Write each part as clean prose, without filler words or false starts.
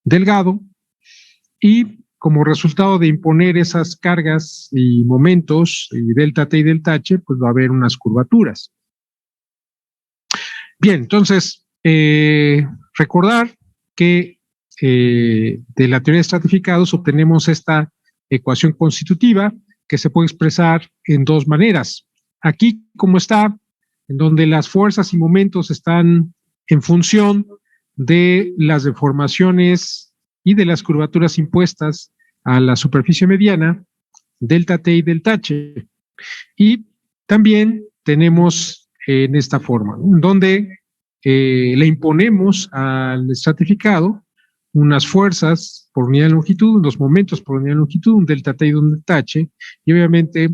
delgado, y como resultado de imponer esas cargas y momentos, y delta T y delta H, pues va a haber unas curvaturas. Bien, entonces, recordar que de la teoría de estratificados obtenemos esta ecuación constitutiva que se puede expresar en dos maneras. Aquí, como está, en donde las fuerzas y momentos están en función de las deformaciones y de las curvaturas impuestas a la superficie mediana, delta T y delta H. Y también tenemos en esta forma, ¿no?, en donde le imponemos al estratificado unas fuerzas por unidad de longitud, unos momentos por unidad de longitud, un delta T y un delta H, y obviamente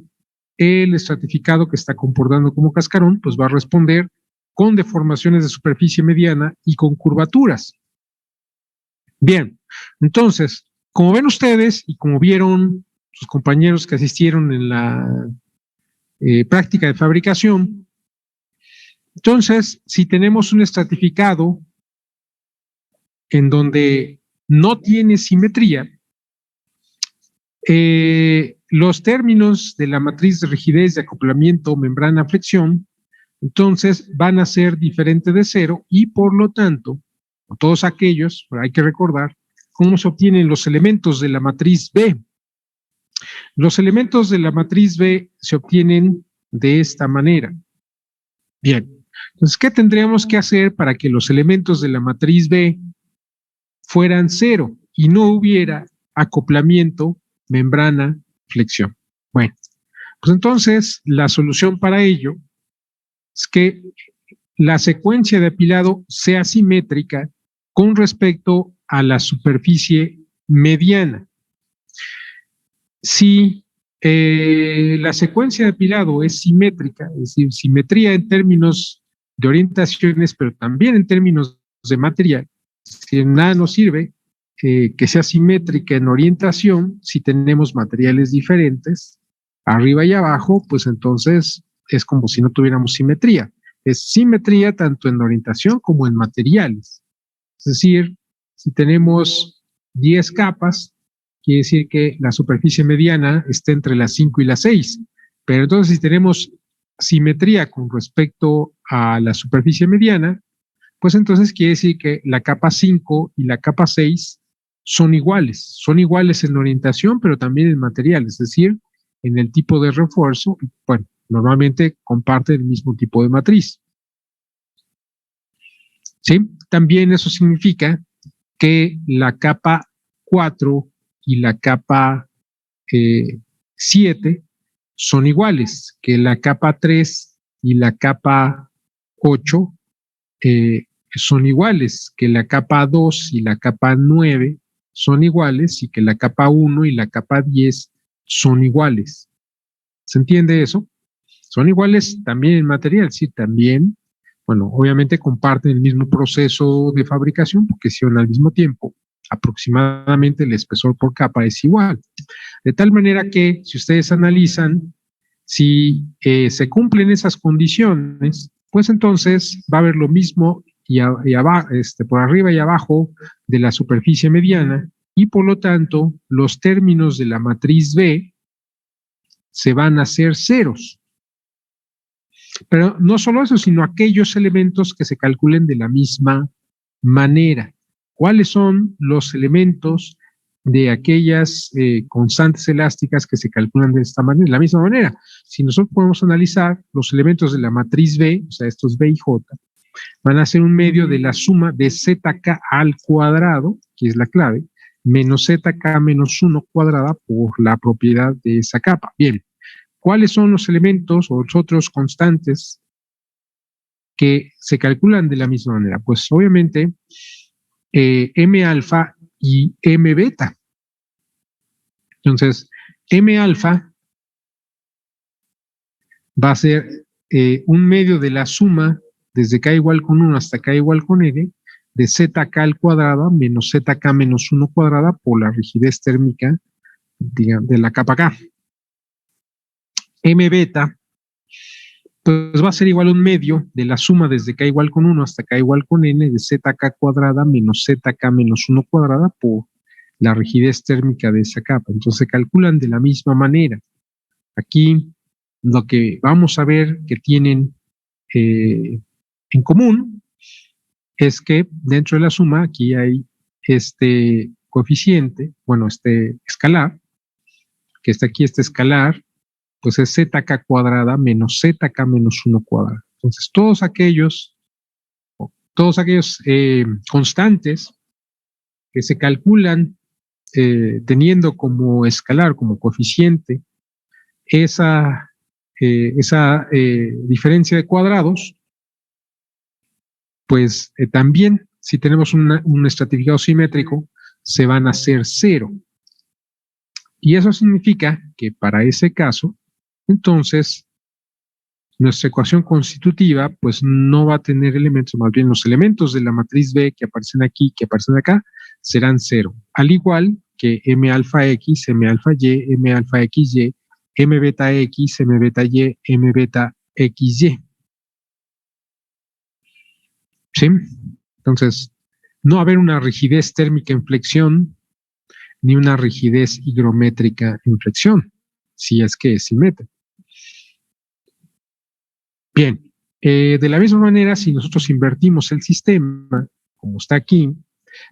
el estratificado que está comportando como cascarón, pues va a responder con deformaciones de superficie mediana y con curvaturas. Bien, entonces, como ven ustedes y como vieron sus compañeros que asistieron en la práctica de fabricación, entonces, si tenemos un estratificado en donde no tiene simetría, los términos de la matriz de rigidez de acoplamiento membrana-flexión, entonces van a ser diferentes de cero y por lo tanto, todos aquellos, hay que recordar, cómo se obtienen los elementos de la matriz B. Los elementos de la matriz B se obtienen de esta manera. Bien, entonces, ¿qué tendríamos que hacer para que los elementos de la matriz B fueran cero y no hubiera acoplamiento, membrana, flexión? Bueno, pues entonces la solución para ello es que la secuencia de apilado sea simétrica con respecto a la superficie mediana. Si la secuencia de apilado es simétrica, es decir, simetría en términos de orientaciones, pero también en términos de material, si nada nos sirve que sea simétrica en orientación si tenemos materiales diferentes, arriba y abajo, pues entonces es como si no tuviéramos simetría. Es simetría tanto en orientación como en materiales. Es decir, si tenemos 10 capas, quiere decir que la superficie mediana está entre las 5 y las 6. Pero entonces si tenemos simetría con respecto a la superficie mediana, pues entonces quiere decir que la capa 5 y la capa 6 son iguales en orientación, pero también en material, es decir, en el tipo de refuerzo. Bueno, normalmente comparten el mismo tipo de matriz. ¿Sí? También eso significa que la capa 4 y la capa 7 son iguales, que la capa 3 y la capa 8 son iguales, que la capa 2 y la capa 9 son iguales y que la capa 1 y la capa 10 son iguales. ¿Se entiende eso? Son iguales también en material, sí, también, bueno, obviamente comparten el mismo proceso de fabricación porque si van al mismo tiempo, aproximadamente el espesor por capa es igual. De tal manera que si ustedes analizan, si se cumplen esas condiciones, pues entonces va a haber lo mismo y abajo, por arriba y abajo de la superficie mediana y por lo tanto los términos de la matriz B se van a hacer ceros. Pero no solo eso, sino aquellos elementos que se calculen de la misma manera. ¿Cuáles son los elementos de aquellas constantes elásticas que se calculan de esta manera, de la misma manera? Si nosotros podemos analizar los elementos de la matriz B, o sea, estos B y J, van a ser un medio de la suma de ZK al cuadrado, que es la clave, menos ZK menos 1 cuadrada por la propiedad de esa capa. Bien, ¿cuáles son los elementos o los otros constantes que se calculan de la misma manera? Pues obviamente M alfa y M beta. Entonces, M alfa va a ser un medio de la suma desde K igual con 1 hasta K igual con N de ZK al cuadrado menos ZK menos 1 cuadrada por la rigidez térmica de la capa K. M beta pues va a ser igual a un medio de la suma desde k igual con 1 hasta k igual con n de zk cuadrada menos zk menos 1 cuadrada por la rigidez térmica de esa capa. Entonces se calculan de la misma manera. Aquí lo que vamos a ver que tienen en común es que dentro de la suma aquí hay este coeficiente, bueno, este escalar, que está aquí, este escalar, pues es zk cuadrada menos zk menos 1 cuadrado. Entonces, todos aquellos constantes que se calculan teniendo como escalar, como coeficiente, esa diferencia de cuadrados, pues también, si tenemos un estratificado simétrico, se van a hacer 0. Y eso significa que para ese caso, entonces, nuestra ecuación constitutiva, pues no va a tener elementos, más bien los elementos de la matriz B que aparecen aquí, que aparecen acá, serán 0. Al igual que M alfa X, M alfa Y, M alfa XY, M beta X, M beta Y, M beta XY. ¿Sí? Entonces, no va a haber una rigidez térmica en flexión, ni una rigidez higrométrica en flexión, si es que es simétrica. Bien, de la misma manera, si nosotros invertimos el sistema, como está aquí,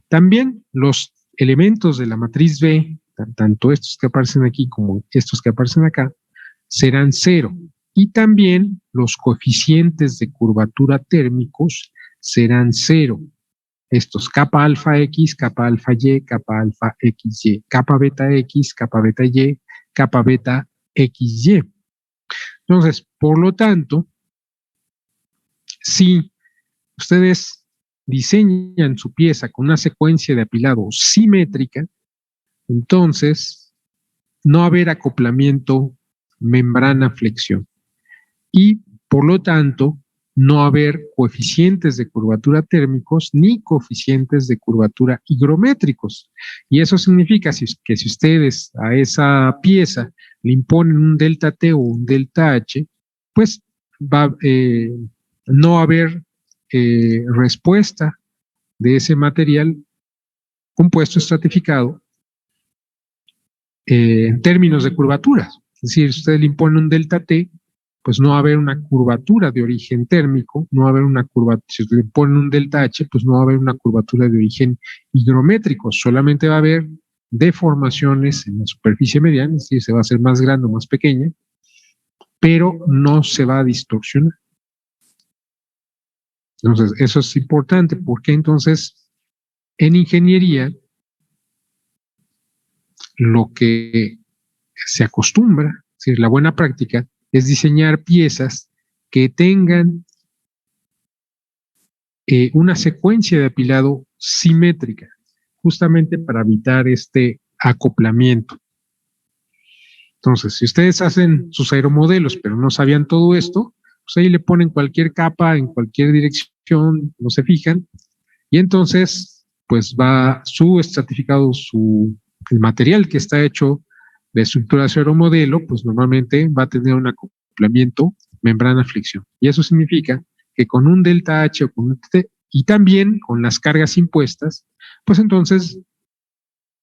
también los elementos de la matriz B, tanto estos que aparecen aquí como estos que aparecen acá, serán 0. Y también los coeficientes de curvatura térmicos serán 0. Estos kappa alfa X, kappa alfa Y, kappa alfa XY, kappa beta X, kappa beta Y, kappa beta XY. Entonces, por lo tanto, si ustedes diseñan su pieza con una secuencia de apilado simétrica, entonces no va a haber acoplamiento membrana-flexión. Y por lo tanto, no va a haber coeficientes de curvatura térmicos ni coeficientes de curvatura higrométricos. Y eso significa que si ustedes a esa pieza le imponen un delta T o un delta H, pues no va a haber respuesta de ese material compuesto estratificado en términos de curvaturas. Es decir, si usted le impone un delta T, pues no va a haber una curvatura de origen térmico, no va a haber una curvatura, si le ponen un delta H, pues no va a haber una curvatura de origen higrométrico, solamente va a haber deformaciones en la superficie mediana, es decir, se va a hacer más grande o más pequeña, pero no se va a distorsionar. Entonces, eso es importante, porque entonces en ingeniería lo que se acostumbra, es decir, la buena práctica, es diseñar piezas que tengan una secuencia de apilado simétrica, justamente para evitar este acoplamiento. Entonces, si ustedes hacen sus aeromodelos, pero no sabían todo esto, pues ahí le ponen cualquier capa en cualquier dirección, no se fijan, y entonces, pues va su estratificado, el material que está hecho de estructura de su aeromodelo, pues normalmente va a tener un acoplamiento membrana-flexión. Y eso significa que con un delta H o con un T, y también con las cargas impuestas, pues entonces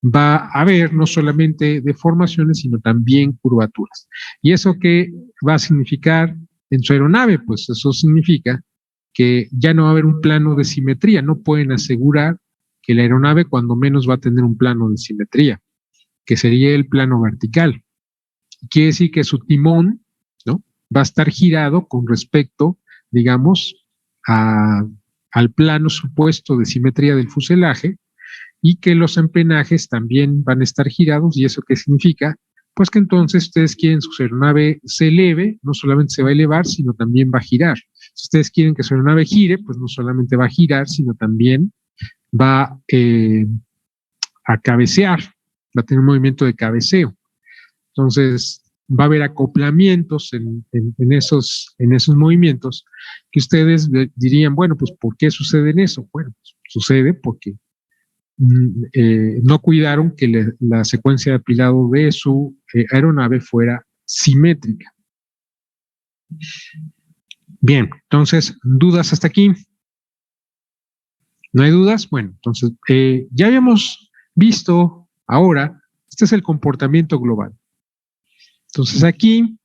va a haber no solamente deformaciones, sino también curvaturas. ¿Y eso qué va a significar en su aeronave? Pues eso significa que ya no va a haber un plano de simetría, no pueden asegurar que la aeronave cuando menos va a tener un plano de simetría, que sería el plano vertical. Quiere decir que su timón, ¿no?, va a estar girado con respecto, digamos, al plano supuesto de simetría del fuselaje, y que los empenajes también van a estar girados. ¿Y eso qué significa? Pues que entonces ustedes quieren que su aeronave se eleve, no solamente se va a elevar, sino también va a girar. Si ustedes quieren que su aeronave gire, pues no solamente va a girar, sino también va a cabecear, va a tener un movimiento de cabeceo. Entonces, va a haber acoplamientos en esos movimientos que ustedes dirían, bueno, pues ¿por qué sucede eso? Bueno, pues, sucede porque no cuidaron que la secuencia de apilado de su aeronave fuera simétrica. Bien, entonces, ¿dudas hasta aquí? ¿No hay dudas? Bueno, entonces, ya habíamos visto ahora, este es el comportamiento global. Entonces, aquí,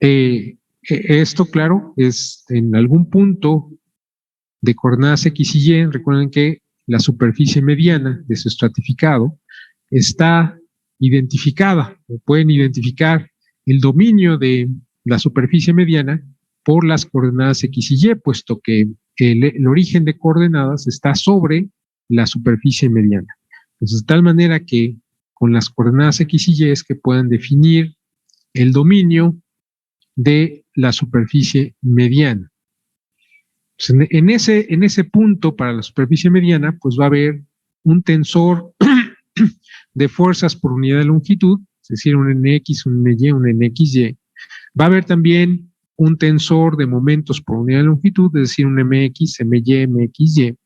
esto, claro, es en algún punto de coordenadas X y Y. Recuerden que la superficie mediana de su estratificado está identificada, o pueden identificar el dominio de la superficie mediana por las coordenadas X y Y, puesto que el origen de coordenadas está sobre la superficie mediana. Entonces, de tal manera que con las coordenadas X y Y es que puedan definir el dominio de la superficie mediana. Entonces, en ese punto para la superficie mediana, pues va a haber un tensor de fuerzas por unidad de longitud, es decir, un NX, un NY, un NXY. Va a haber también un tensor de momentos por unidad de longitud, es decir, un MX, MY, MXY.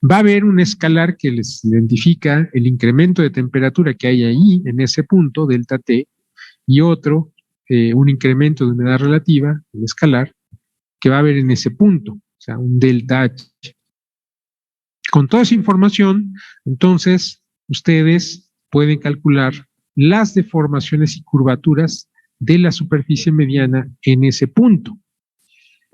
Va a haber un escalar que les identifica el incremento de temperatura que hay ahí, en ese punto, delta T, y otro, un incremento de humedad relativa, el escalar, que va a haber en ese punto, o sea, un delta H. Con toda esa información, entonces, ustedes pueden calcular las deformaciones y curvaturas de la superficie mediana en ese punto.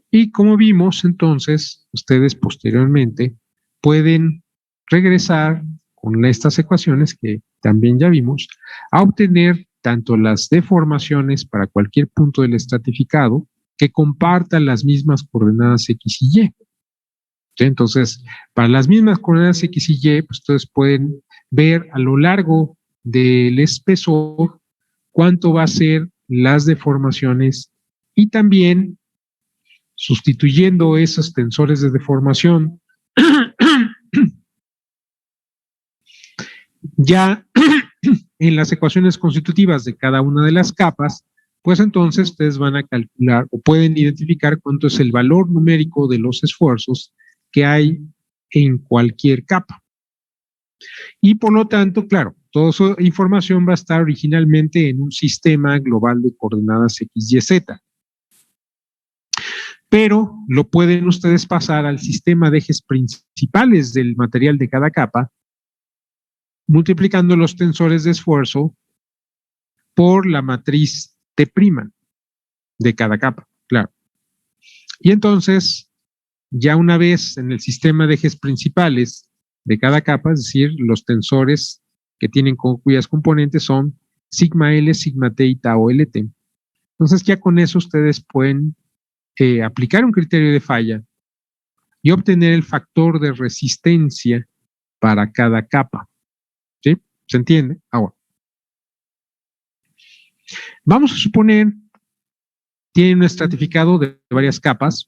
Y como vimos, entonces, ustedes posteriormente pueden regresar con estas ecuaciones que también ya vimos, a obtener tanto las deformaciones para cualquier punto del estratificado que compartan las mismas coordenadas X y Y. Entonces, para las mismas coordenadas X y Y, pues ustedes pueden ver a lo largo del espesor cuánto va a ser las deformaciones y también sustituyendo esos tensores de deformación ya en las ecuaciones constitutivas de cada una de las capas, pues entonces ustedes van a calcular o pueden identificar cuánto es el valor numérico de los esfuerzos que hay en cualquier capa. Y por lo tanto, claro, toda esa información va a estar originalmente en un sistema global de coordenadas X, Y, Z. Pero lo pueden ustedes pasar al sistema de ejes principales del material de cada capa, multiplicando los tensores de esfuerzo por la matriz T' de cada capa, claro. Y entonces, ya una vez en el sistema de ejes principales de cada capa, es decir, los tensores que tienen cuyas componentes son sigma L, sigma T y tau LT. Entonces ya con eso ustedes pueden aplicar un criterio de falla y obtener el factor de resistencia para cada capa. ¿Sí? ¿Se entiende? Ahora, vamos a suponer tienen un estratificado de varias capas,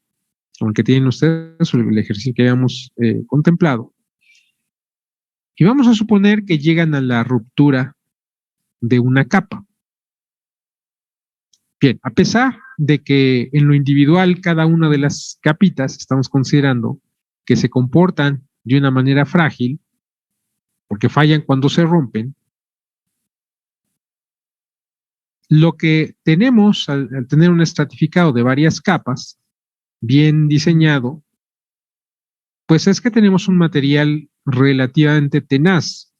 como el que tienen ustedes, el ejercicio que habíamos contemplado. Y vamos a suponer que llegan a la ruptura de una capa. Bien, a pesar de que en lo individual cada una de las capitas estamos considerando que se comportan de una manera frágil, porque fallan cuando se rompen, lo que tenemos al tener un estratificado de varias capas, bien diseñado, pues es que tenemos un material relativamente tenaz,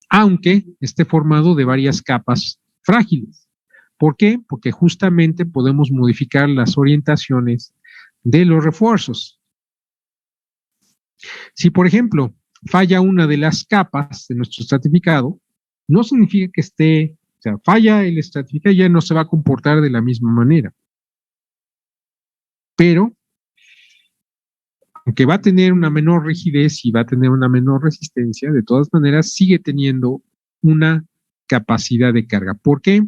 aunque esté formado de varias capas frágiles. ¿Por qué? Porque justamente podemos modificar las orientaciones de los refuerzos. Si, por ejemplo, falla una de las capas de nuestro estratificado, no significa que esté, o sea, falla el estratificado y ya no se va a comportar de la misma manera. Pero, aunque va a tener una menor rigidez y va a tener una menor resistencia, de todas maneras sigue teniendo una capacidad de carga. ¿Por qué?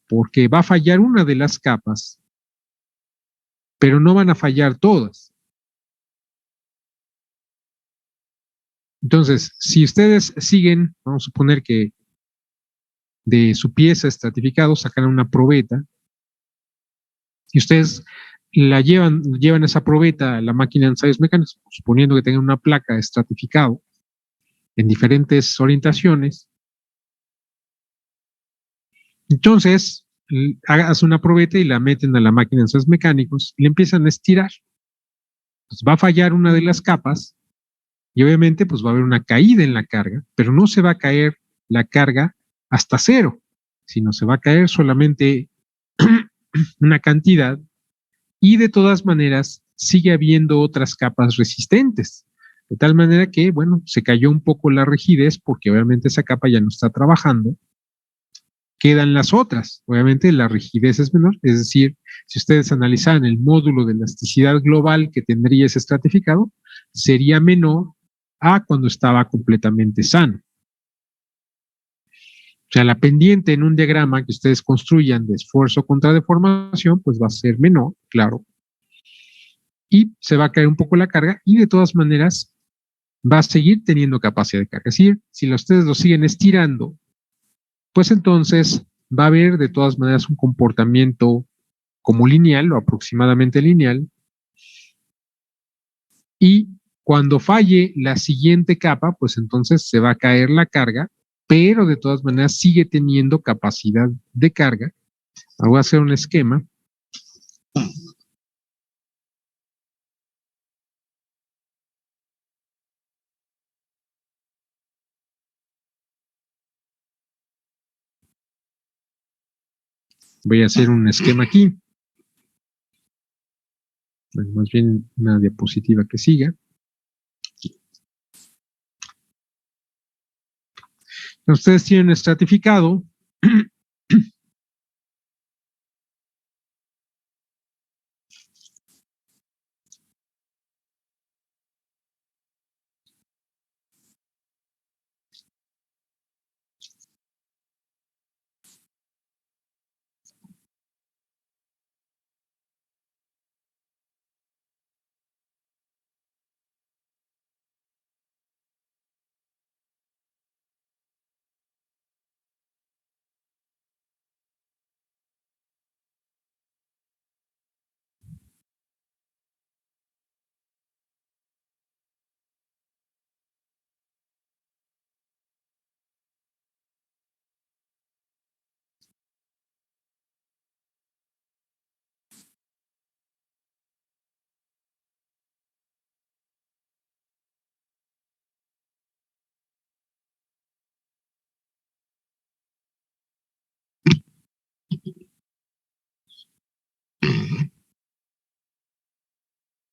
Porque va a fallar una de las capas, pero no van a fallar todas. Entonces, si ustedes siguen, vamos a suponer que de su pieza estratificado sacan una probeta y ustedes llevan esa probeta a la máquina de ensayos mecánicos, suponiendo que tengan una placa de estratificado en diferentes orientaciones. Entonces, hace una probeta y la meten a la máquina de ensayos mecánicos y le empiezan a estirar. Pues va a fallar una de las capas y obviamente pues va a haber una caída en la carga, pero no se va a caer la carga hasta cero, sino se va a caer solamente una cantidad y de todas maneras sigue habiendo otras capas resistentes. De tal manera que, bueno, se cayó un poco la rigidez porque obviamente esa capa ya no está trabajando. Quedan las otras. Obviamente la rigidez es menor, es decir, si ustedes analizaran el módulo de elasticidad global que tendría ese estratificado, sería menor a cuando estaba completamente sano. O sea, la pendiente en un diagrama que ustedes construyan de esfuerzo contra deformación, pues va a ser menor, claro, y se va a caer un poco la carga y de todas maneras va a seguir teniendo capacidad de carga. Es decir, si ustedes lo siguen estirando, pues entonces va a haber de todas maneras un comportamiento como lineal o aproximadamente lineal y cuando falle la siguiente capa, pues entonces se va a caer la carga, pero de todas maneras sigue teniendo capacidad de carga. Voy a hacer un esquema. Voy a hacer un esquema aquí. Bueno, más bien una diapositiva que siga. Ustedes tienen estratificado.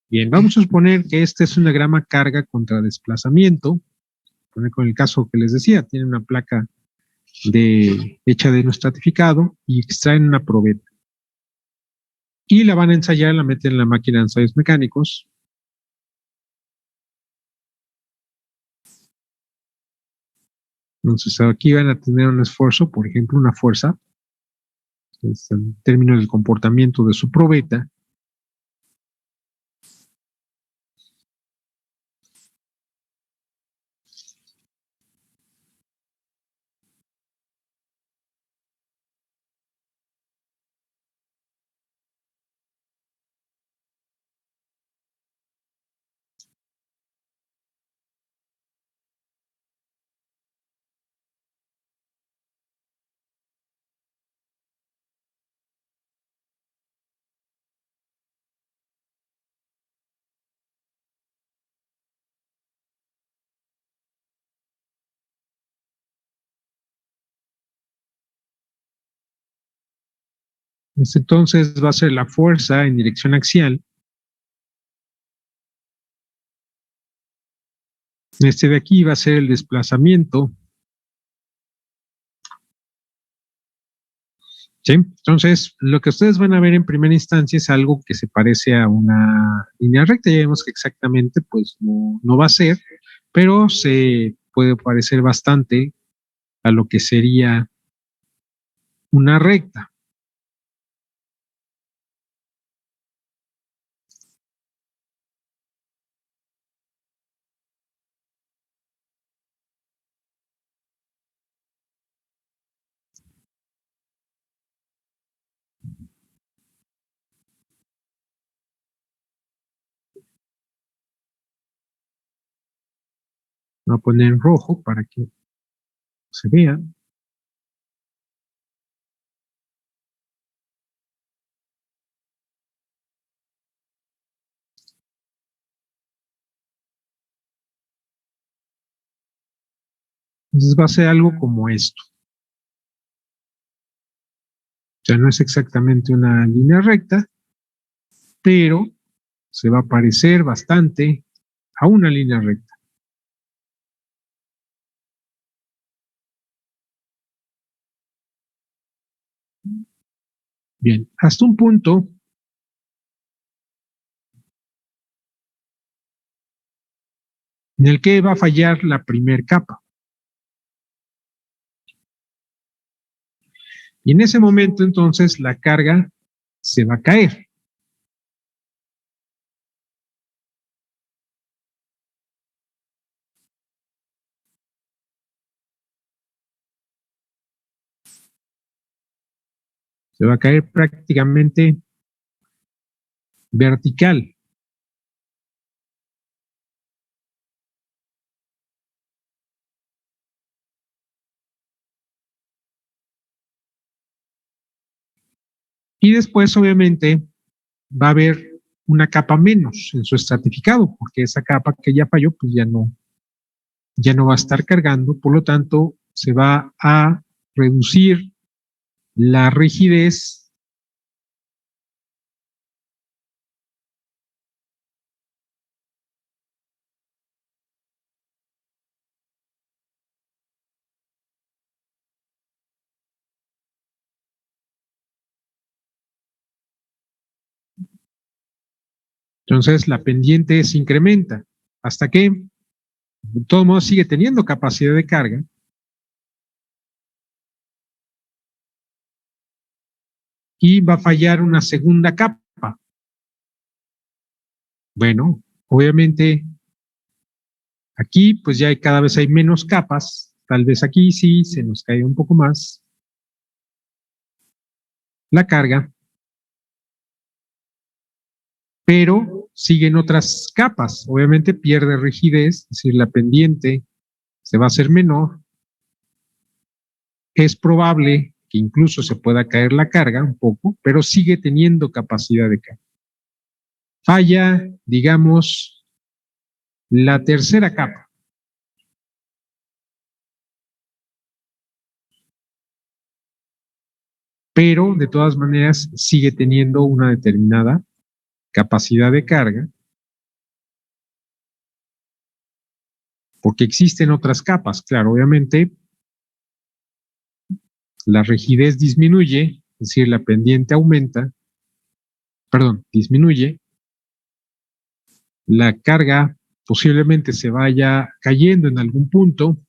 Bien, vamos a suponer que este es un diagrama carga contra desplazamiento. Poner con el caso que les decía, tiene una placa hecha de no estratificado y extraen una probeta. Y la van a ensayar, la meten en la máquina de ensayos mecánicos. Entonces aquí van a tener un esfuerzo, por ejemplo, una fuerza, en términos del comportamiento de su probeta. Entonces va a ser la fuerza en dirección axial. Este de aquí va a ser el desplazamiento. ¿Sí? Entonces, lo que ustedes van a ver en primera instancia es algo que se parece a una línea recta. Ya vemos que exactamente pues no va a ser, pero se puede parecer bastante a lo que sería una recta. Voy a poner en rojo para que se vea. Entonces va a ser algo como esto. O sea, no es exactamente una línea recta, pero se va a parecer bastante a una línea recta. Bien, hasta un punto en el que va a fallar la primera capa. Y en ese momento entonces la carga se va a caer. Se va a caer prácticamente vertical. Y después, obviamente, va a haber una capa menos en su estratificado, porque esa capa que ya falló, pues ya no va a estar cargando, por lo tanto, se va a reducir la rigidez entonces la pendiente se incrementa hasta que, de todos modos, sigue teniendo capacidad de carga. Y va a fallar una segunda capa. Bueno, obviamente aquí pues ya cada vez hay menos capas. Tal vez aquí sí se nos cae un poco más la carga, pero siguen otras capas. Obviamente pierde rigidez, es decir, la pendiente se va a hacer menor. Es probable que incluso se pueda caer la carga un poco, pero sigue teniendo capacidad de carga. Falla, digamos, la tercera capa. Pero de todas maneras sigue teniendo una determinada capacidad de carga, porque existen otras capas. Claro, obviamente la rigidez disminuye, es decir, la pendiente aumenta, perdón, disminuye, la carga posiblemente se vaya cayendo en algún punto.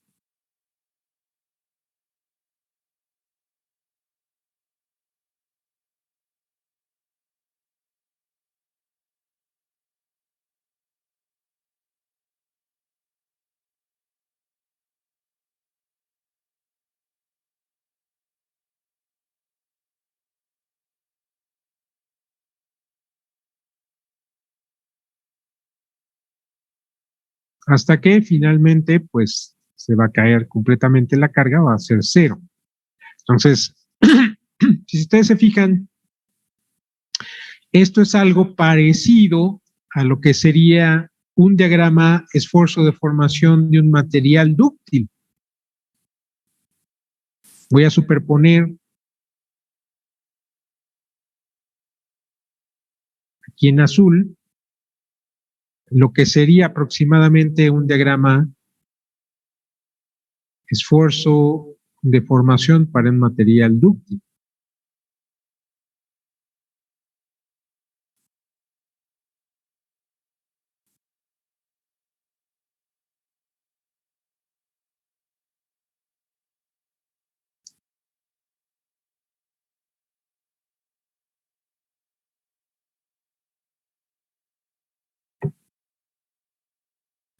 Hasta que finalmente pues se va a caer completamente la carga, va a ser cero. Entonces, si ustedes se fijan, esto es algo parecido a lo que sería un diagrama esfuerzo de formación de un material dúctil. Voy a superponer aquí en azul lo que sería aproximadamente un diagrama esfuerzo de formación para un material dúctil.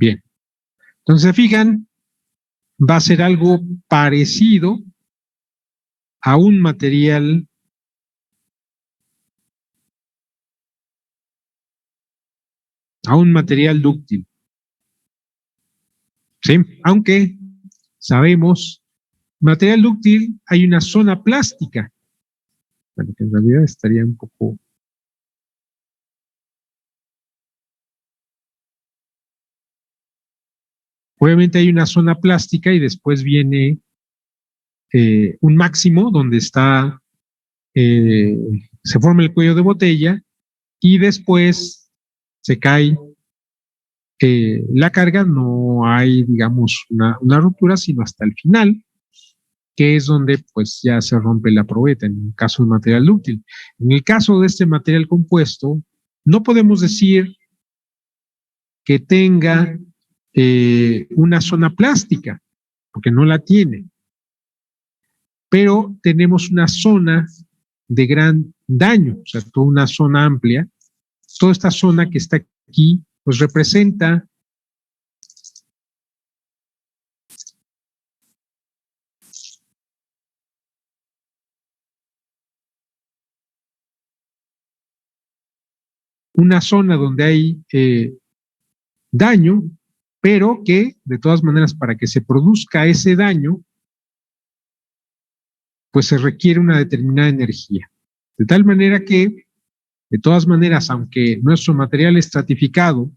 Bien, entonces se fijan, va a ser algo parecido a un material dúctil, ¿sí? Aunque sabemos, material dúctil hay una zona plástica, bueno, que en realidad estaría un poco Obviamente hay una zona plástica y después viene un máximo donde está, se forma el cuello de botella y después se cae la carga, no hay, digamos, una ruptura, sino hasta el final, que es donde pues ya se rompe la probeta en el caso de material dúctil. En el caso de este material compuesto, no podemos decir que tenga una zona plástica, porque no la tiene, pero tenemos una zona de gran daño, o sea, toda una zona amplia. Toda esta zona que está aquí, pues representa una zona donde hay daño, pero que de todas maneras para que se produzca ese daño, pues se requiere una determinada energía. De tal manera que, de todas maneras, aunque nuestro material estratificado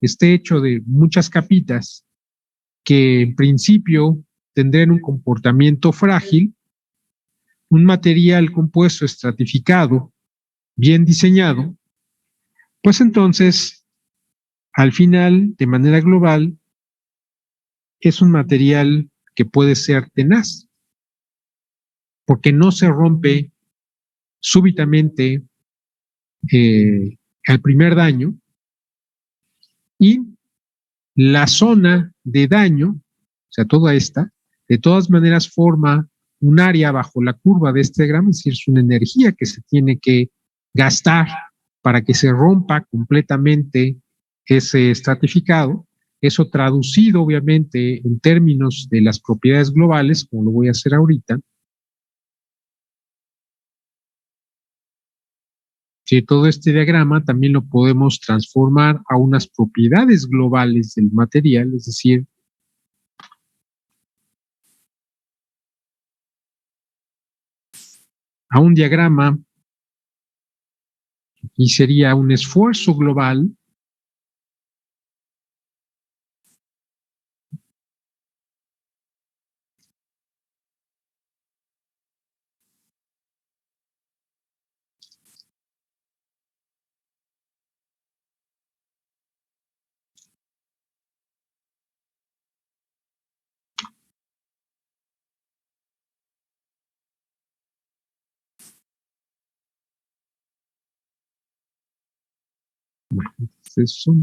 esté hecho de muchas capitas que en principio tendrían un comportamiento frágil, un material compuesto estratificado, bien diseñado, pues entonces, al final, de manera global, es un material que puede ser tenaz, porque no se rompe súbitamente al primer daño y la zona de daño, o sea, toda esta, de todas maneras forma un área bajo la curva de este diagrama, es decir, es una energía que se tiene que gastar para que se rompa completamente ese estratificado. Eso traducido, obviamente, en términos de las propiedades globales, como lo voy a hacer ahorita. Si todo este diagrama también lo podemos transformar a unas propiedades globales del material, es decir, a un diagrama y sería un esfuerzo global eso,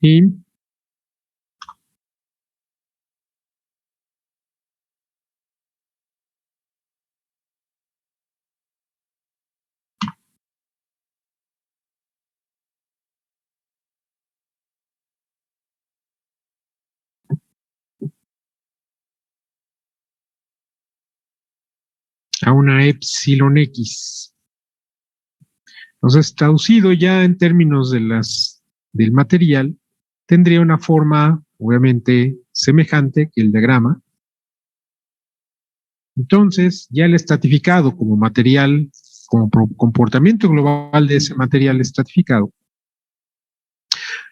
y a una epsilon X. Entonces, traducido ya en términos del material, tendría una forma, obviamente, semejante que el diagrama. Entonces, ya el estratificado como material, como comportamiento global de ese material estratificado,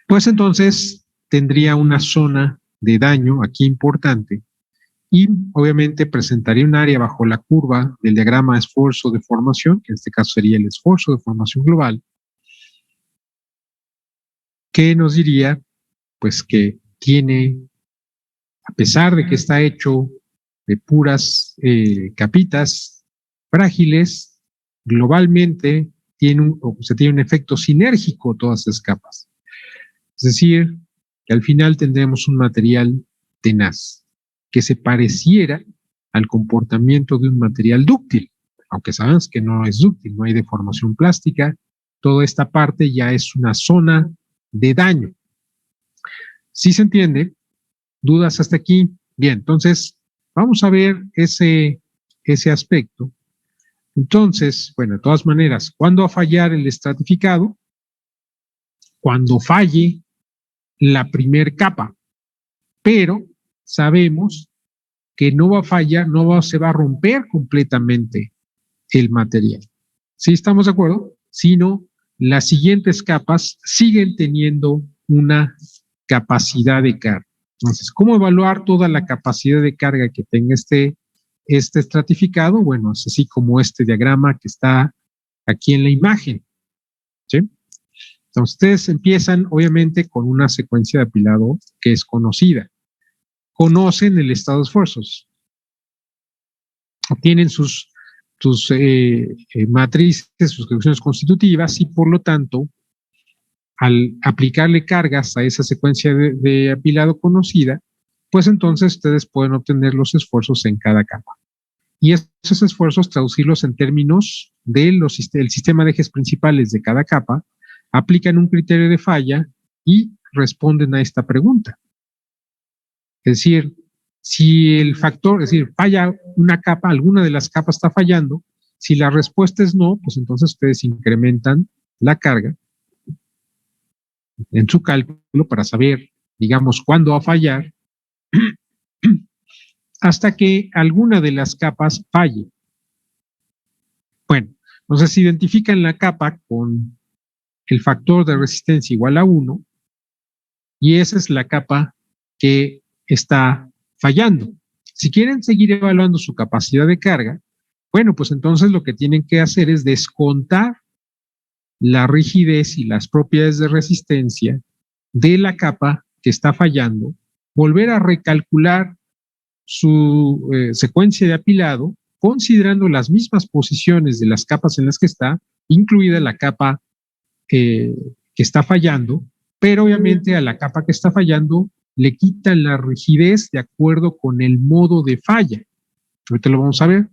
pues entonces tendría una zona de daño aquí importante y obviamente presentaría un área bajo la curva del diagrama de esfuerzo de formación, que en este caso sería el esfuerzo de formación global, que nos diría pues que tiene, a pesar de que está hecho de puras capitas frágiles, globalmente tiene un efecto sinérgico todas esas capas. Es decir, que al final tendremos un material tenaz que se pareciera al comportamiento de un material dúctil, aunque sabemos que no es dúctil, no hay deformación plástica, toda esta parte ya es una zona de daño. ¿Sí se entiende? ¿Dudas hasta aquí? Bien, entonces vamos a ver ese aspecto. Entonces, bueno, de todas maneras, ¿cuándo va a fallar el estratificado? Cuando falle la primer capa, pero sabemos que no va a fallar, se va a romper completamente el material. ¿Sí estamos de acuerdo? Sino las siguientes capas siguen teniendo una capacidad de carga. Entonces, ¿cómo evaluar toda la capacidad de carga que tenga este estratificado? Bueno, es así como este diagrama que está aquí en la imagen. ¿Sí? Entonces, ustedes empiezan, obviamente, con una secuencia de apilado que es conocida. Conocen el estado de esfuerzos. Obtienen sus matrices, sus ecuaciones constitutivas y, por lo tanto, al aplicarle cargas a esa secuencia de apilado conocida, pues entonces ustedes pueden obtener los esfuerzos en cada capa. Y esos esfuerzos traducirlos en términos del sistema de ejes principales de cada capa, aplican un criterio de falla y responden a esta pregunta. Es decir, si el factor, es decir, falla una capa, alguna de las capas está fallando, si la respuesta es no, pues entonces ustedes incrementan la carga en su cálculo para saber, digamos, cuándo va a fallar, hasta que alguna de las capas falle. Bueno, entonces identifican la capa con el factor de resistencia igual a 1 y esa es la capa que está fallando. Si quieren seguir evaluando su capacidad de carga, bueno, pues entonces lo que tienen que hacer es descontar la rigidez y las propiedades de resistencia de la capa que está fallando, volver a recalcular su secuencia de apilado, considerando las mismas posiciones de las capas en las que está, incluida la capa que está fallando, pero obviamente a la capa que está fallando le quitan la rigidez de acuerdo con el modo de falla. Ahorita lo vamos a ver.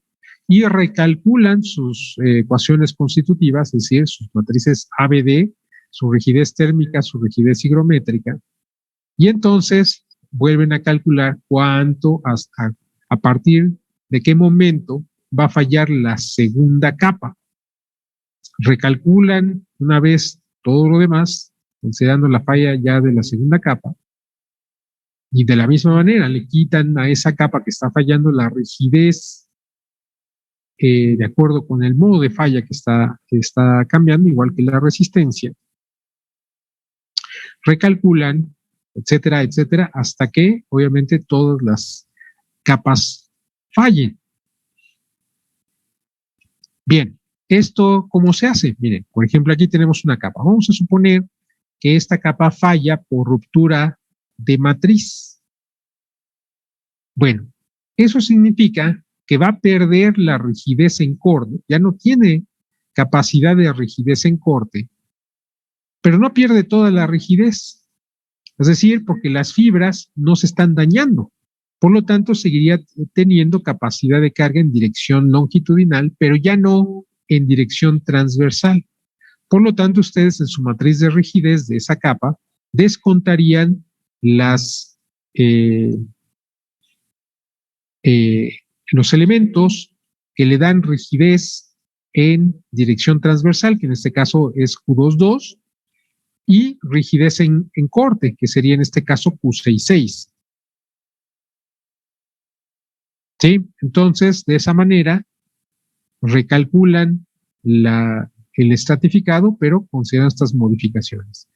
Y recalculan sus ecuaciones constitutivas, es decir, sus matrices ABD, su rigidez térmica, su rigidez higrométrica, y entonces vuelven a calcular cuánto, a partir de qué momento va a fallar la segunda capa. Recalculan una vez todo lo demás, considerando la falla ya de la segunda capa, y de la misma manera le quitan a esa capa que está fallando la rigidez de acuerdo con el modo de falla que está cambiando, igual que la resistencia. Recalculan, etcétera, etcétera, hasta que obviamente todas las capas fallen. Bien, ¿esto cómo se hace? Miren, por ejemplo, aquí tenemos una capa. Vamos a suponer que esta capa falla por ruptura de matriz. Bueno, eso significa que va a perder la rigidez en corte, ya no tiene capacidad de rigidez en corte, pero no pierde toda la rigidez. Es decir, porque las fibras no se están dañando. Por lo tanto, seguiría teniendo capacidad de carga en dirección longitudinal, pero ya no en dirección transversal. Por lo tanto, ustedes en su matriz de rigidez de esa capa descontarían los elementos que le dan rigidez en dirección transversal, que en este caso es Q22, y rigidez en corte, que sería en este caso Q66. ¿Sí? Entonces, de esa manera, recalculan el estratificado, pero consideran estas modificaciones.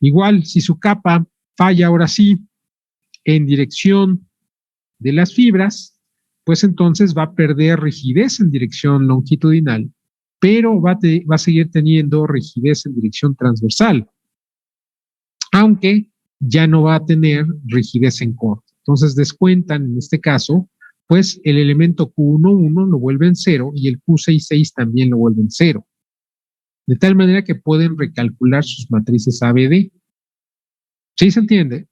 Igual, si su capa falla ahora sí en dirección de las fibras, pues entonces va a perder rigidez en dirección longitudinal, pero va a seguir teniendo rigidez en dirección transversal, aunque ya no va a tener rigidez en corte. Entonces descuentan en este caso pues el elemento Q11 lo vuelven 0 y el Q66 también lo vuelven 0. De tal manera que pueden recalcular sus matrices ABD. ¿Sí se entiende?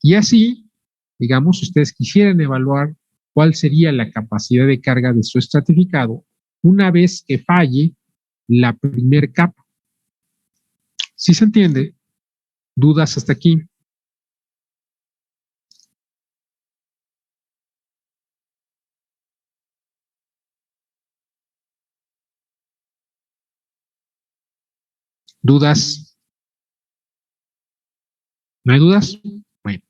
Y así, digamos, si ustedes quisieran evaluar cuál sería la capacidad de carga de su estratificado una vez que falle la primer capa. ¿Sí se entiende? ¿Dudas hasta aquí? ¿Dudas? ¿No hay dudas? Bueno.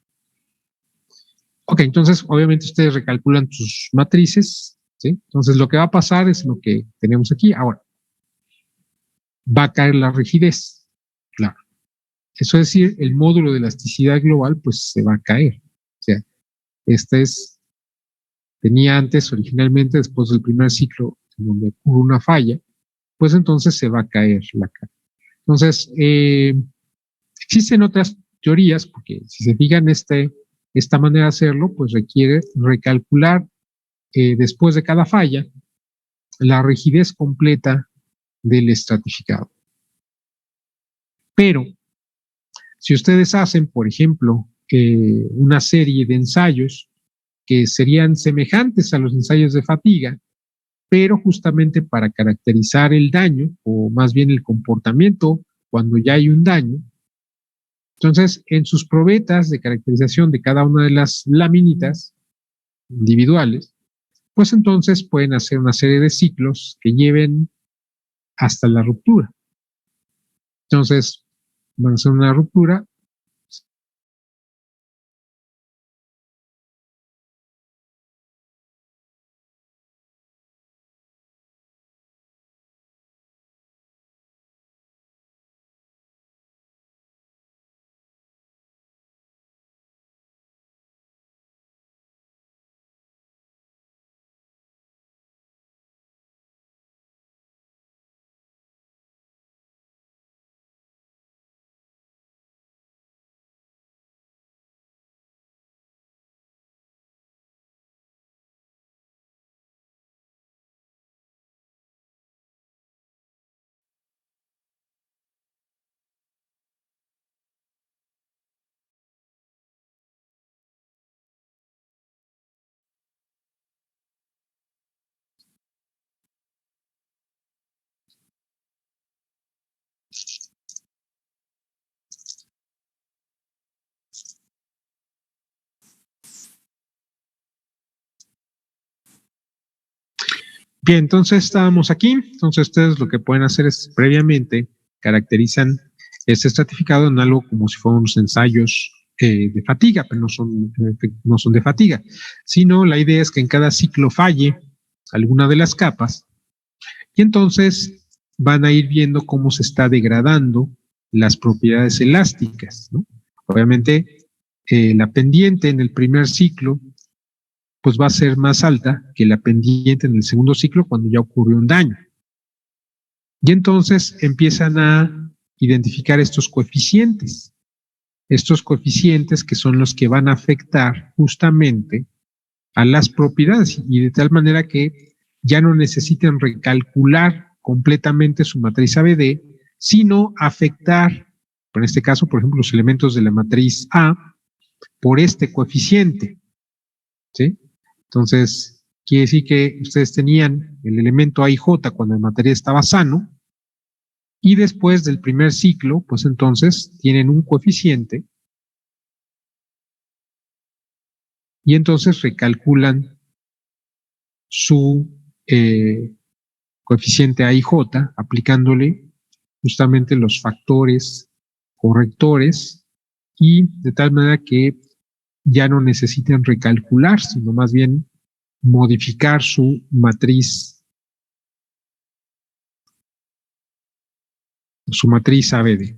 Ok, entonces obviamente ustedes recalculan sus matrices, ¿sí? Entonces lo que va a pasar es lo que tenemos aquí. Ahora, va a caer la rigidez, claro. Eso es decir, el módulo de elasticidad global pues se va a caer. O sea, este es, tenía antes originalmente, después del primer ciclo, en donde hubo una falla, pues entonces se va a caer la carga. Entonces, existen otras teorías, porque si se fijan, esta manera de hacerlo, pues requiere recalcular después de cada falla la rigidez completa del estratificado. Pero, si ustedes hacen, por ejemplo, una serie de ensayos que serían semejantes a los ensayos de fatiga, pero justamente para caracterizar el daño, o más bien el comportamiento cuando ya hay un daño, entonces en sus probetas de caracterización de cada una de las laminitas individuales, pues entonces pueden hacer una serie de ciclos que lleven hasta la ruptura. Entonces, van a hacer una ruptura. Bien, entonces estábamos aquí. Entonces ustedes lo que pueden hacer es previamente caracterizan este estratificado en algo como si fueran unos ensayos de fatiga, pero no son de fatiga, sino la idea es que en cada ciclo falle alguna de las capas y entonces van a ir viendo cómo se está degradando las propiedades elásticas, ¿no? Obviamente, la pendiente en el primer ciclo pues va a ser más alta que la pendiente en el segundo ciclo cuando ya ocurrió un daño. Y entonces empiezan a identificar estos coeficientes que son los que van a afectar justamente a las propiedades y de tal manera que ya no necesiten recalcular completamente su matriz ABD, sino afectar, en este caso, por ejemplo, los elementos de la matriz A por este coeficiente, ¿sí? Entonces, quiere decir que ustedes tenían el elemento A y J cuando el material estaba sano, y después del primer ciclo, pues entonces tienen un coeficiente, y entonces recalculan su coeficiente A y J, aplicándole justamente los factores correctores, y de tal manera que ya no necesiten recalcular, sino más bien modificar su matriz ABD.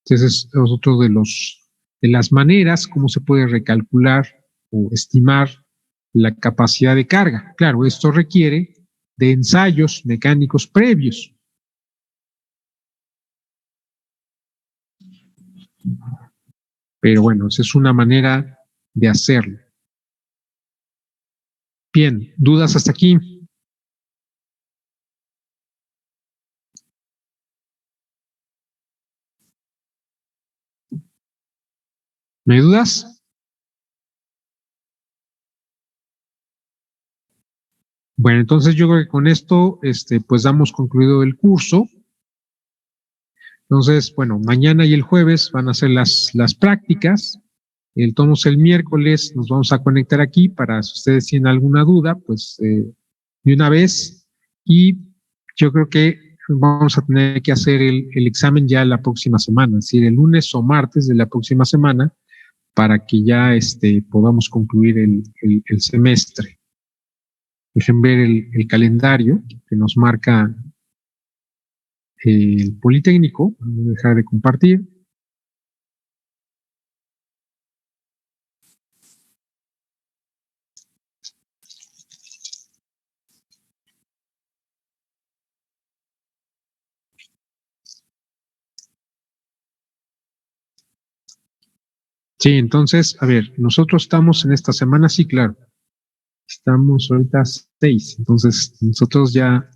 Entonces, es otro de las maneras como se puede recalcular o estimar la capacidad de carga. Claro, esto requiere de ensayos mecánicos previos. Pero bueno, esa es una manera de hacerlo. Bien, ¿dudas hasta aquí? ¿No hay dudas? Bueno, entonces yo creo que con esto, pues damos concluido el curso. Entonces, bueno, mañana y el jueves van a ser las prácticas. Entonces el miércoles nos vamos a conectar aquí para si ustedes tienen alguna duda, pues de una vez. Y yo creo que vamos a tener que hacer el examen ya la próxima semana, es decir, el lunes o martes de la próxima semana, para que ya podamos concluir el semestre. Dejen ver el calendario que nos marca el Politécnico. Voy a dejar de compartir. Sí, entonces, a ver, nosotros estamos en esta semana, sí, claro. Estamos ahorita 6, entonces nosotros ya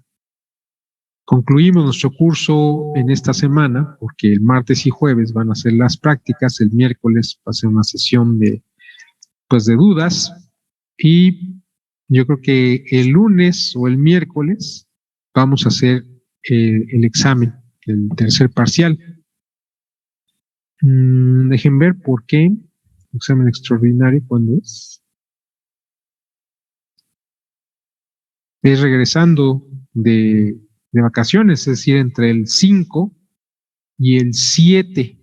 concluimos nuestro curso en esta semana, porque el martes y jueves van a ser las prácticas, el miércoles va a ser una sesión pues de dudas, y yo creo que el lunes o el miércoles vamos a hacer el examen, el tercer parcial. Dejen ver por qué. Examen extraordinario, ¿cuándo es? Es regresando de vacaciones, es decir, entre el 5 y el 7.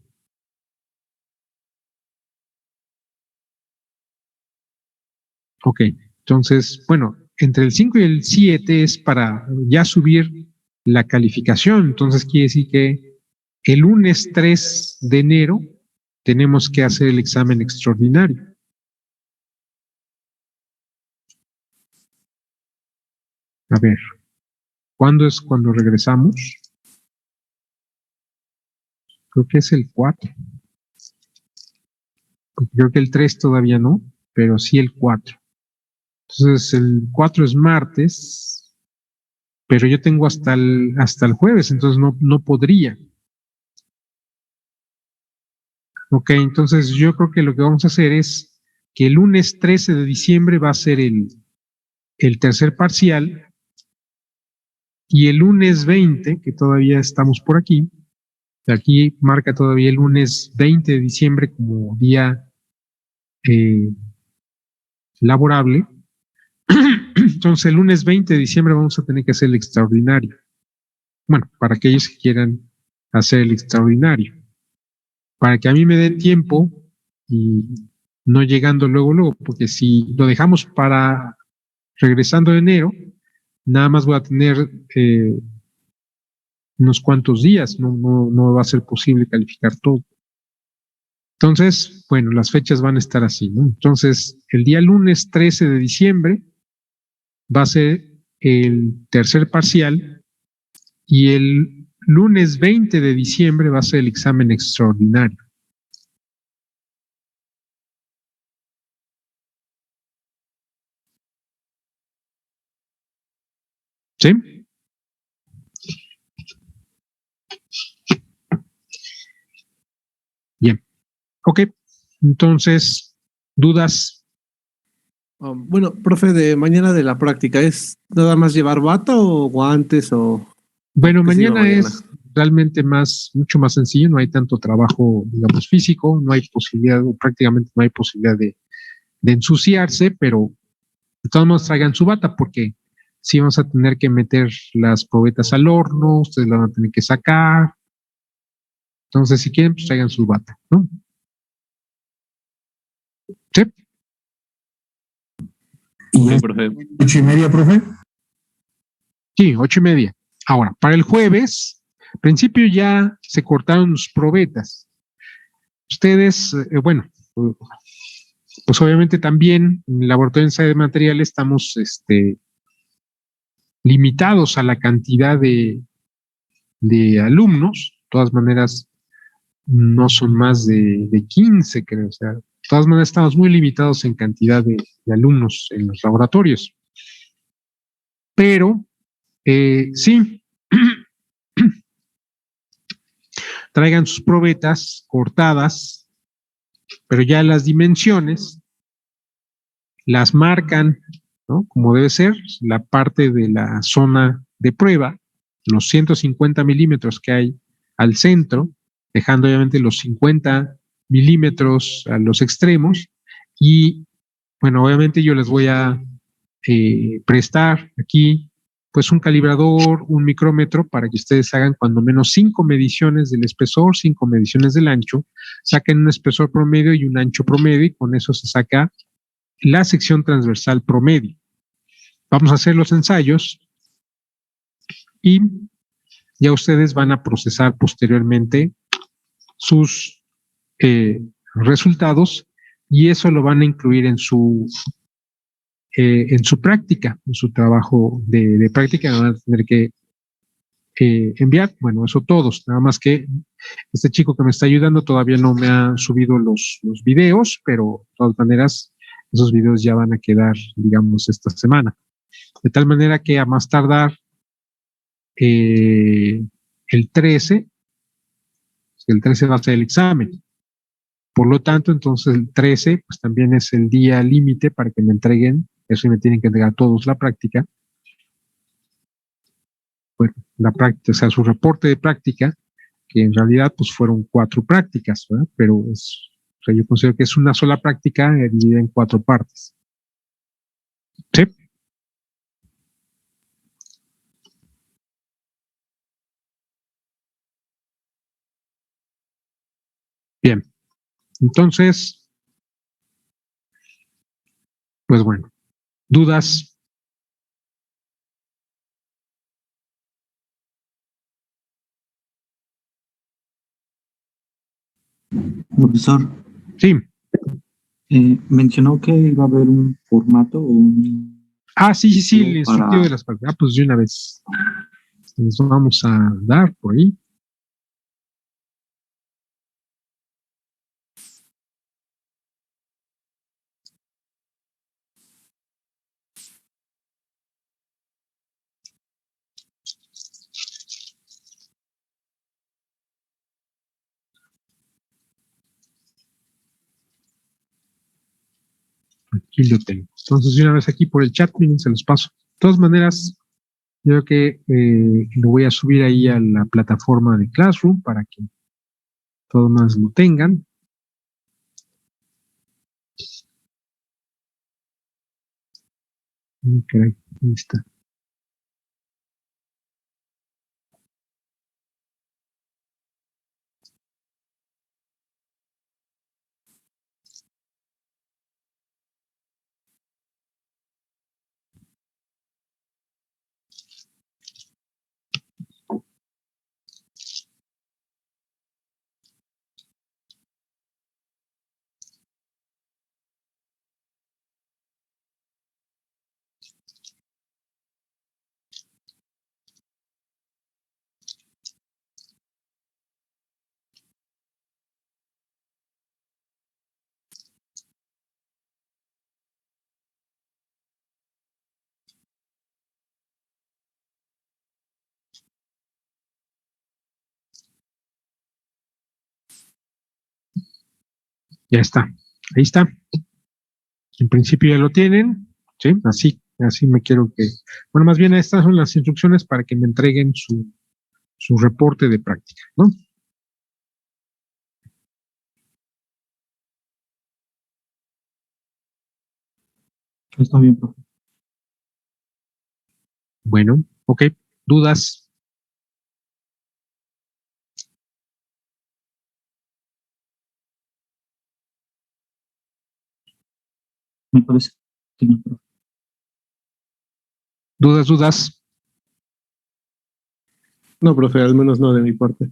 Ok, entonces, bueno, entre el 5 y el 7 es para ya subir la calificación. Entonces quiere decir que el lunes 3 de enero tenemos que hacer el examen extraordinario. A ver, ¿cuándo es cuando regresamos? Creo que es el 4. Creo que el 3 todavía no, pero sí el 4. Entonces el 4 es martes, pero yo tengo hasta el jueves, entonces no podría. Ok, entonces yo creo que lo que vamos a hacer es que el lunes 13 de diciembre va a ser el tercer parcial, y el lunes 20, que todavía estamos por aquí marca todavía el lunes 20 de diciembre como día eh, laborable. Entonces el lunes 20 de diciembre vamos a tener que hacer el extraordinario. Bueno, para aquellos que quieran hacer el extraordinario, para que a mí me dé tiempo y no llegando luego, porque si lo dejamos para regresando de enero, nada más voy a tener unos cuantos días, no va a ser posible calificar todo. Entonces, bueno, las fechas van a estar así, ¿no? Entonces, el día lunes 13 de diciembre va a ser el tercer parcial, y el lunes 20 de diciembre va a ser el examen extraordinario. ¿Sí? Bien. Ok. Entonces, ¿dudas? Bueno, profe, de mañana de la práctica, ¿es nada más llevar bata o guantes o Bueno, qué se lleva mañana mañana? es realmente mucho más sencillo, no hay tanto trabajo, digamos, físico, no hay posibilidad, o prácticamente no hay posibilidad de ensuciarse, pero de todos modos traigan su bata, porque sí vamos a tener que meter las probetas al horno, ustedes las van a tener que sacar. Entonces, si quieren, pues traigan su bata, ¿no? ¿Sí? Sí, profe. 8:30, profe. Sí, 8:30. Ahora, para el jueves, al principio ya se cortaron sus probetas. Ustedes, bueno, pues obviamente también en el laboratorio de ensayo de materiales estamos limitados a la cantidad de alumnos. De todas maneras, no son más de 15, creo. O sea, todas maneras estamos muy limitados en cantidad de alumnos en los laboratorios. Pero sí, traigan sus probetas cortadas, pero ya las dimensiones las marcan, ¿no? Como debe ser, la parte de la zona de prueba, los 150 milímetros que hay al centro, dejando obviamente los 50 milímetros a los extremos. Y bueno, obviamente yo les voy a prestar aquí pues un calibrador, un micrómetro, para que ustedes hagan cuando menos 5 mediciones del espesor, 5 mediciones del ancho, saquen un espesor promedio y un ancho promedio, y con eso se saca la sección transversal promedio. Vamos a hacer los ensayos y ya ustedes van a procesar posteriormente sus resultados, y eso lo van a incluir en su práctica, en su trabajo de práctica. Van a tener que enviar, bueno, eso todos, nada más que este chico que me está ayudando todavía no me ha subido los videos, pero de todas maneras esos videos ya van a quedar, digamos, esta semana. De tal manera que a más tardar el 13 va a ser el examen. Por lo tanto, entonces el 13 pues también es el día límite para que me entreguen, eso, y me tienen que entregar todos la práctica. Bueno, la práctica, o sea, su reporte de práctica, que en realidad pues fueron 4 prácticas, ¿verdad? Pero o sea, yo considero que es una sola práctica dividida en 4 partes. ¿Sí? Bien. Entonces, pues bueno, ¿dudas? Profesor, Sí. mencionó que iba a haber un formato o un... Sí, el instructivo de las prácticas. Pues de una vez nos vamos a dar por ahí. Aquí lo tengo. Entonces, de una vez aquí por el chat, miren, se los paso. De todas maneras, yo creo que lo voy a subir ahí a la plataforma de Classroom para que todos más lo tengan. Caray, ahí está. Ya está. Ahí está. En principio ya lo tienen. ¿Sí? Así me quiero que... Bueno, más bien estas son las instrucciones para que me entreguen su reporte de práctica, ¿no? Está bien, profe. Bueno, ok. ¿Dudas? Me parece que no, profe. ¿Dudas? No, profe, al menos no de mi parte.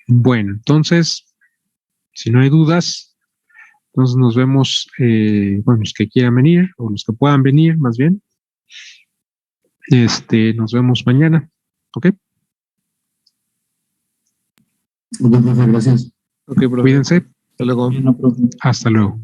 Bueno, entonces, si no hay dudas, entonces nos vemos, bueno, los que quieran venir, o los que puedan venir, más bien. Nos vemos mañana, ¿ok? Ok, profe, gracias. Ok, profe. Cuídense. Hasta luego. Bien, no, profe. Hasta luego.